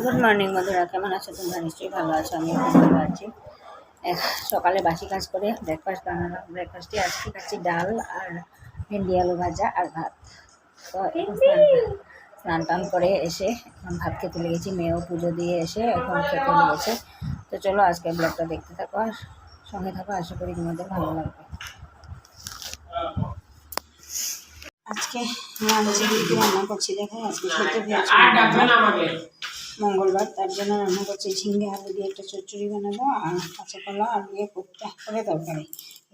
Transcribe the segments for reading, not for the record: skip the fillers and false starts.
Good morning বন্ধুরা, কেমন আছো তোমরা? নিশ্চয়ই ভালো আছো, আমি খুব ভালো আছি। সকালে বাসি কাজ করে ব্রেকফাস্ট বানালাম। ব্রেকফাস্টে আজকে খাচ্ছি ডাল আর ভেন্ডি আলু ভাজা আর ভাত। তো এখন স্নান টান করে এসে এখন ভাত খেতে লেগেছি। মেয়েও পুজো দিয়ে এসে এখন খেতে লেগেছে। তো চলো আজকে ব্লগটা দেখতে থাকো আর সঙ্গে থাকো, আশা করি তোমাদের ভালো লাগবে। আজকে লাঞ্চে রুটি রান্না করছি। দেখো আজকে খেতে মঙ্গলবার, তার জন্য রান্না করছি ঝিঙ্গে আলু দিয়ে একটা চচ্চড়ি বানাবো আর কাঁচা কলা আর দিয়ে কোপ্তা করে তরকারি।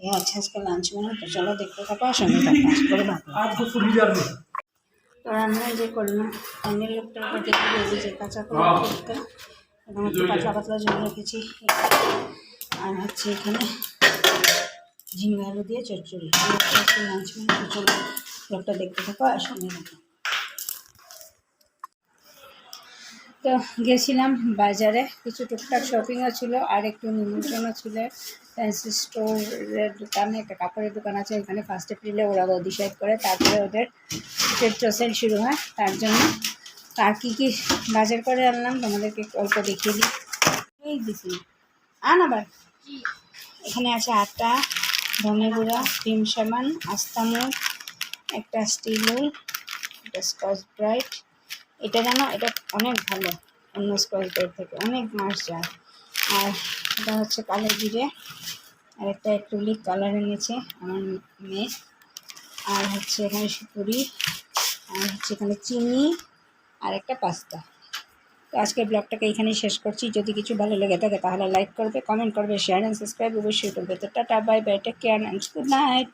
এই হচ্ছে আজকে লাঞ্চ মেনু। তো চলো দেখতে থাকো আর সঙ্গে থাকো, আশা করে ভালো। তো রান্না যে করলাম অন্যের লোকটার উপর দেখে দিয়েছি যে কাঁচা কলা কোপ্তা এবং হচ্ছে পাতলা পাতলা জল রেখেছি, আর হচ্ছে এখানে ঝিঙ্গে আলু দিয়ে চচ্চড়ি। আজকে লাঞ্চ মেনু। তো চলো লোকটা দেখতে থাকো আর সঙ্গে থাকো। তো গেছিলাম বাজারে, কিছু টুকটাক শপিংও ছিল আর একটু নিমন্ত্রণও ছিল। ফ্যান্সি স্টোরের দোকানে, একটা কাপড়ের দোকান আছে, এখানে 1 এপ্রিলে ওরা ডিসাইড করে, তারপরে ওদের চৈত্র সেল শুরু হয়। তার জন্য আর কী কী বাজার করে আনলাম তোমাদেরকে অল্প দেখিয়ে দিই। এই দিছি আবার এখানে আছে আটা, ধনে গুঁড়া, ক্রিম সাবান, আস্তামুখ, একটা স্টিল, একটা স্কচ ব্রাইট। এটা জানো, এটা অনেক ভালো, অন্য স্কচ ব্রাইট থেকে অনেক মাস যায়। আর এটা হচ্ছে কালো জিরে, আর একটা অ্যাক্রিলিক কালার এনেছে আমার মেয়ে। আর হচ্ছে এখানে সুপুরি, আর হচ্ছে এখানে চিনি, আর একটা পাস্তা। তো আজকের ব্লগটাকে এইখানেই শেষ করছি। যদি কিছু ভালো লেগে থাকে তাহলে লাইক করবে, কমেন্ট করবে, শেয়ার অ্যান্ড সাবস্ক্রাইব অবশ্যই করবে। তো tata, bye bye, take care and good night.